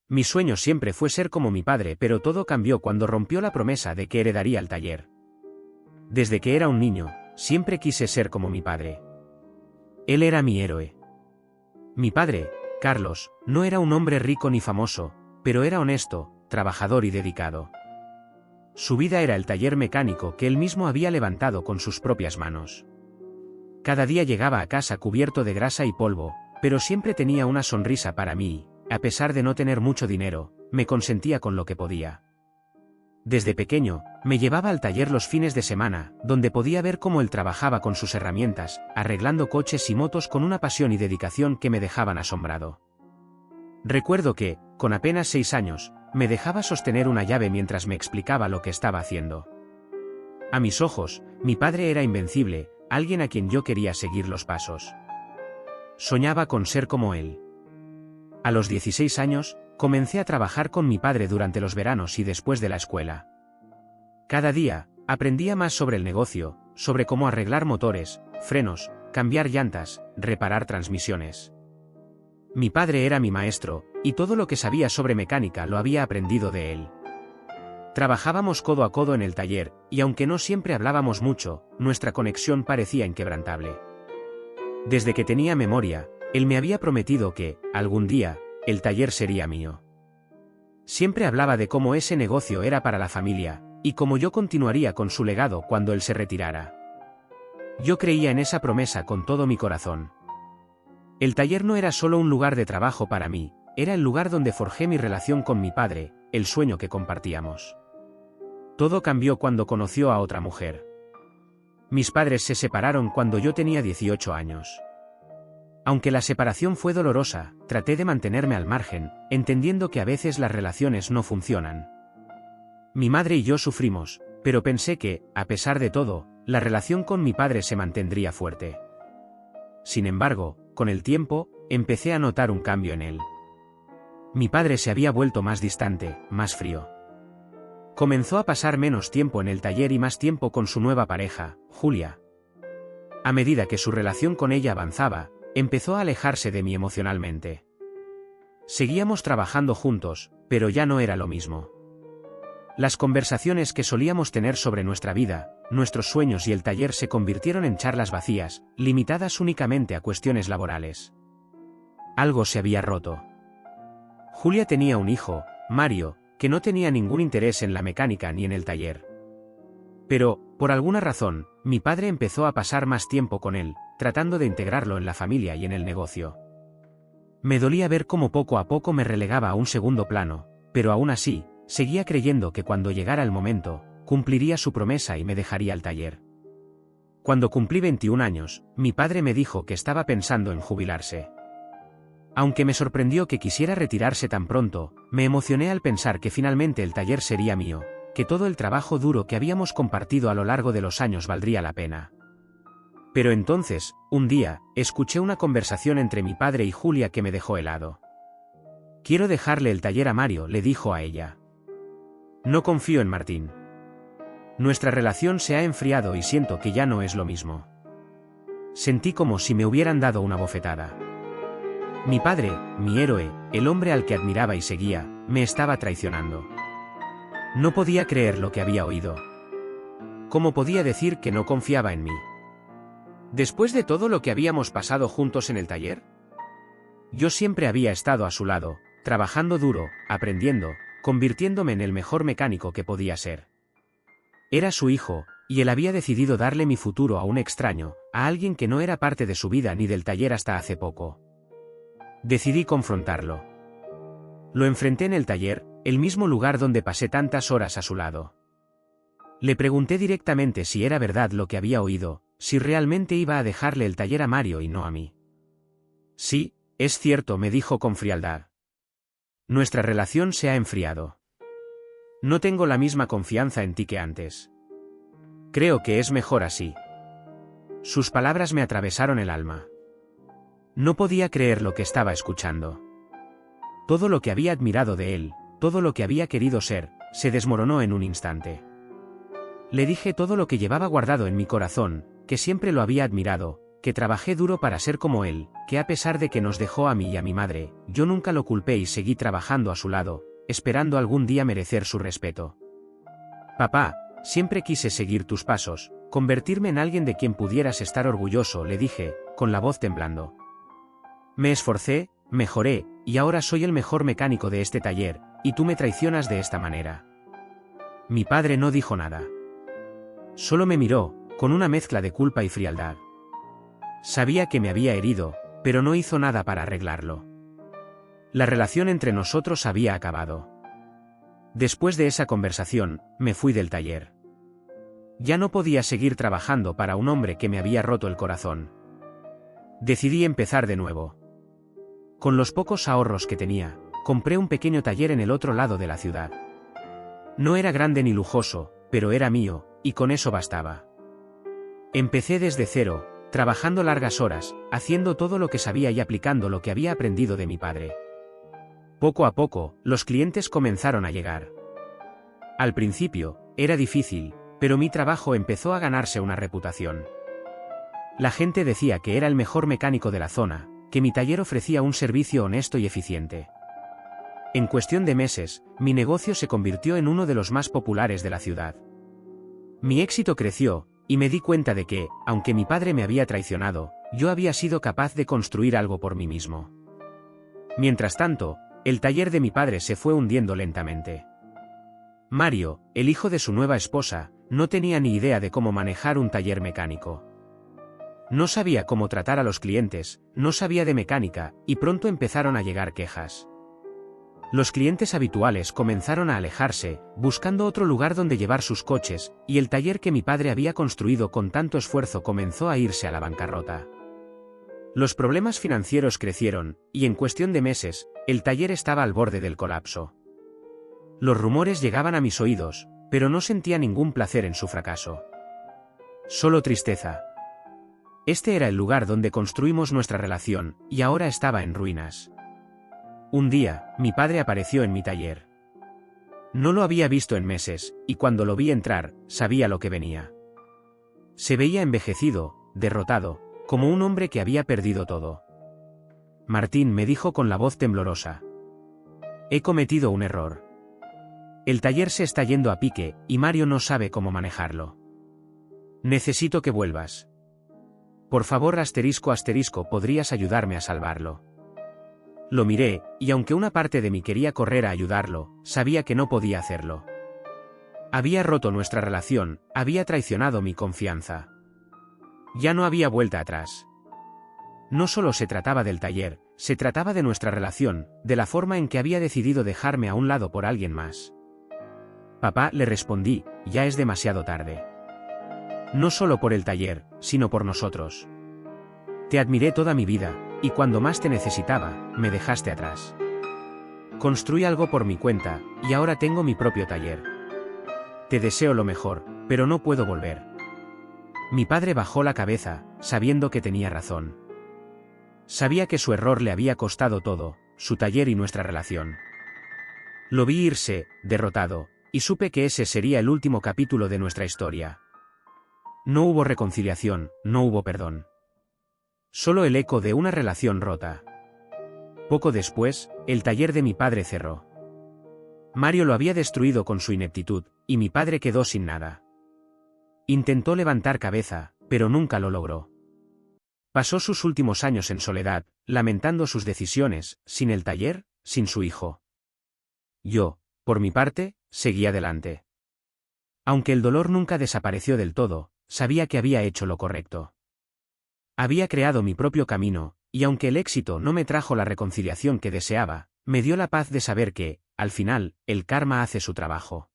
Mi sueño siempre fue ser como mi padre, pero todo cambió cuando rompió la promesa de que heredaría el taller. Desde que era un niño, siempre quise ser como mi padre. Él era mi héroe. Mi padre, Carlos, no era un hombre rico ni famoso, pero era honesto, trabajador y dedicado. Su vida era el taller mecánico que él mismo había levantado con sus propias manos. Cada día llegaba a casa cubierto de grasa y polvo, pero siempre tenía una sonrisa para mí. A pesar de no tener mucho dinero, me consentía con lo que podía. Desde pequeño, me llevaba al taller los fines de semana, donde podía ver cómo él trabajaba con sus herramientas, arreglando coches y motos con una pasión y dedicación que me dejaban asombrado. Recuerdo que, con apenas 6 años, me dejaba sostener una llave mientras me explicaba lo que estaba haciendo. A mis ojos, mi padre era invencible, alguien a quien yo quería seguir los pasos. Soñaba con ser como él. A los 16 años, comencé a trabajar con mi padre durante los veranos y después de la escuela. Cada día, aprendía más sobre el negocio, sobre cómo arreglar motores, frenos, cambiar llantas, reparar transmisiones. Mi padre era mi maestro, y todo lo que sabía sobre mecánica lo había aprendido de él. Trabajábamos codo a codo en el taller, y aunque no siempre hablábamos mucho, nuestra conexión parecía inquebrantable. Desde que tenía memoria, él me había prometido que, algún día, el taller sería mío. Siempre hablaba de cómo ese negocio era para la familia, y cómo yo continuaría con su legado cuando él se retirara. Yo creía en esa promesa con todo mi corazón. El taller no era solo un lugar de trabajo para mí, era el lugar donde forjé mi relación con mi padre, el sueño que compartíamos. Todo cambió cuando conoció a otra mujer. Mis padres se separaron cuando yo tenía 18 años. Aunque la separación fue dolorosa, traté de mantenerme al margen, entendiendo que a veces las relaciones no funcionan. Mi madre y yo sufrimos, pero pensé que, a pesar de todo, la relación con mi padre se mantendría fuerte. Sin embargo, con el tiempo, empecé a notar un cambio en él. Mi padre se había vuelto más distante, más frío. Comenzó a pasar menos tiempo en el taller y más tiempo con su nueva pareja, Julia. A medida que su relación con ella avanzaba, empezó a alejarse de mí emocionalmente. Seguíamos trabajando juntos, pero ya no era lo mismo. Las conversaciones que solíamos tener sobre nuestra vida, nuestros sueños y el taller se convirtieron en charlas vacías, limitadas únicamente a cuestiones laborales. Algo se había roto. Julia tenía un hijo, Mario, que no tenía ningún interés en la mecánica ni en el taller. Pero, por alguna razón, mi padre empezó a pasar más tiempo con él, tratando de integrarlo en la familia y en el negocio. Me dolía ver cómo poco a poco me relegaba a un segundo plano, pero aún así, seguía creyendo que cuando llegara el momento, cumpliría su promesa y me dejaría al taller. Cuando cumplí 21 años, mi padre me dijo que estaba pensando en jubilarse. Aunque me sorprendió que quisiera retirarse tan pronto, me emocioné al pensar que finalmente el taller sería mío, que todo el trabajo duro que habíamos compartido a lo largo de los años valdría la pena. Pero entonces, un día, escuché una conversación entre mi padre y Julia que me dejó helado. «Quiero dejarle el taller a Mario», le dijo a ella. «No confío en Martín. Nuestra relación se ha enfriado y siento que ya no es lo mismo». Sentí como si me hubieran dado una bofetada. Mi padre, mi héroe, el hombre al que admiraba y seguía, me estaba traicionando. No podía creer lo que había oído. ¿Cómo podía decir que no confiaba en mí? Después de todo lo que habíamos pasado juntos en el taller, yo siempre había estado a su lado, trabajando duro, aprendiendo, convirtiéndome en el mejor mecánico que podía ser. Era su hijo, y él había decidido darle mi futuro a un extraño, a alguien que no era parte de su vida ni del taller hasta hace poco. Decidí confrontarlo. Lo enfrenté en el taller, el mismo lugar donde pasé tantas horas a su lado. Le pregunté directamente si era verdad lo que había oído, si realmente iba a dejarle el taller a Mario y no a mí. «Sí, es cierto», me dijo con frialdad. «Nuestra relación se ha enfriado. No tengo la misma confianza en ti que antes. Creo que es mejor así». Sus palabras me atravesaron el alma. No podía creer lo que estaba escuchando. Todo lo que había admirado de él, todo lo que había querido ser, se desmoronó en un instante. Le dije todo lo que llevaba guardado en mi corazón, que siempre lo había admirado, que trabajé duro para ser como él, que a pesar de que nos dejó a mí y a mi madre, yo nunca lo culpé y seguí trabajando a su lado, esperando algún día merecer su respeto. Papá, siempre quise seguir tus pasos, convertirme en alguien de quien pudieras estar orgulloso, le dije, con la voz temblando. Me esforcé, mejoré, y ahora soy el mejor mecánico de este taller, y tú me traicionas de esta manera. Mi padre no dijo nada. Solo me miró, con una mezcla de culpa y frialdad. Sabía que me había herido, pero no hizo nada para arreglarlo. La relación entre nosotros había acabado. Después de esa conversación, me fui del taller. Ya no podía seguir trabajando para un hombre que me había roto el corazón. Decidí empezar de nuevo. Con los pocos ahorros que tenía, compré un pequeño taller en el otro lado de la ciudad. No era grande ni lujoso, pero era mío, y con eso bastaba. Empecé desde cero, trabajando largas horas, haciendo todo lo que sabía y aplicando lo que había aprendido de mi padre. Poco a poco, los clientes comenzaron a llegar. Al principio, era difícil, pero mi trabajo empezó a ganarse una reputación. La gente decía que era el mejor mecánico de la zona, que mi taller ofrecía un servicio honesto y eficiente. En cuestión de meses, mi negocio se convirtió en uno de los más populares de la ciudad. Mi éxito creció, y me di cuenta de que, aunque mi padre me había traicionado, yo había sido capaz de construir algo por mí mismo. Mientras tanto, el taller de mi padre se fue hundiendo lentamente. Mario, el hijo de su nueva esposa, no tenía ni idea de cómo manejar un taller mecánico. No sabía cómo tratar a los clientes, no sabía de mecánica, y pronto empezaron a llegar quejas. Los clientes habituales comenzaron a alejarse, buscando otro lugar donde llevar sus coches, y el taller que mi padre había construido con tanto esfuerzo comenzó a irse a la bancarrota. Los problemas financieros crecieron, y en cuestión de meses, el taller estaba al borde del colapso. Los rumores llegaban a mis oídos, pero no sentía ningún placer en su fracaso. Solo tristeza. Este era el lugar donde construimos nuestra relación, y ahora estaba en ruinas. Un día, mi padre apareció en mi taller. No lo había visto en meses, y cuando lo vi entrar, sabía lo que venía. Se veía envejecido, derrotado, como un hombre que había perdido todo. Martín, me dijo con la voz temblorosa. He cometido un error. El taller se está yendo a pique, y Mario no sabe cómo manejarlo. Necesito que vuelvas. Por favor, ***, ¿podrías ayudarme a salvarlo? Lo miré, y aunque una parte de mí quería correr a ayudarlo, sabía que no podía hacerlo. Había roto nuestra relación, había traicionado mi confianza. Ya no había vuelta atrás. No solo se trataba del taller, se trataba de nuestra relación, de la forma en que había decidido dejarme a un lado por alguien más. Papá, le respondí, ya es demasiado tarde. No solo por el taller, sino por nosotros. Te admiré toda mi vida, y cuando más te necesitaba, me dejaste atrás. Construí algo por mi cuenta, y ahora tengo mi propio taller. Te deseo lo mejor, pero no puedo volver. Mi padre bajó la cabeza, sabiendo que tenía razón. Sabía que su error le había costado todo, su taller y nuestra relación. Lo vi irse, derrotado, y supe que ese sería el último capítulo de nuestra historia. No hubo reconciliación, no hubo perdón. Solo el eco de una relación rota. Poco después, el taller de mi padre cerró. Mario lo había destruido con su ineptitud, y mi padre quedó sin nada. Intentó levantar cabeza, pero nunca lo logró. Pasó sus últimos años en soledad, lamentando sus decisiones, sin el taller, sin su hijo. Yo, por mi parte, seguí adelante. Aunque el dolor nunca desapareció del todo, sabía que había hecho lo correcto. Había creado mi propio camino, y aunque el éxito no me trajo la reconciliación que deseaba, me dio la paz de saber que, al final, el karma hace su trabajo.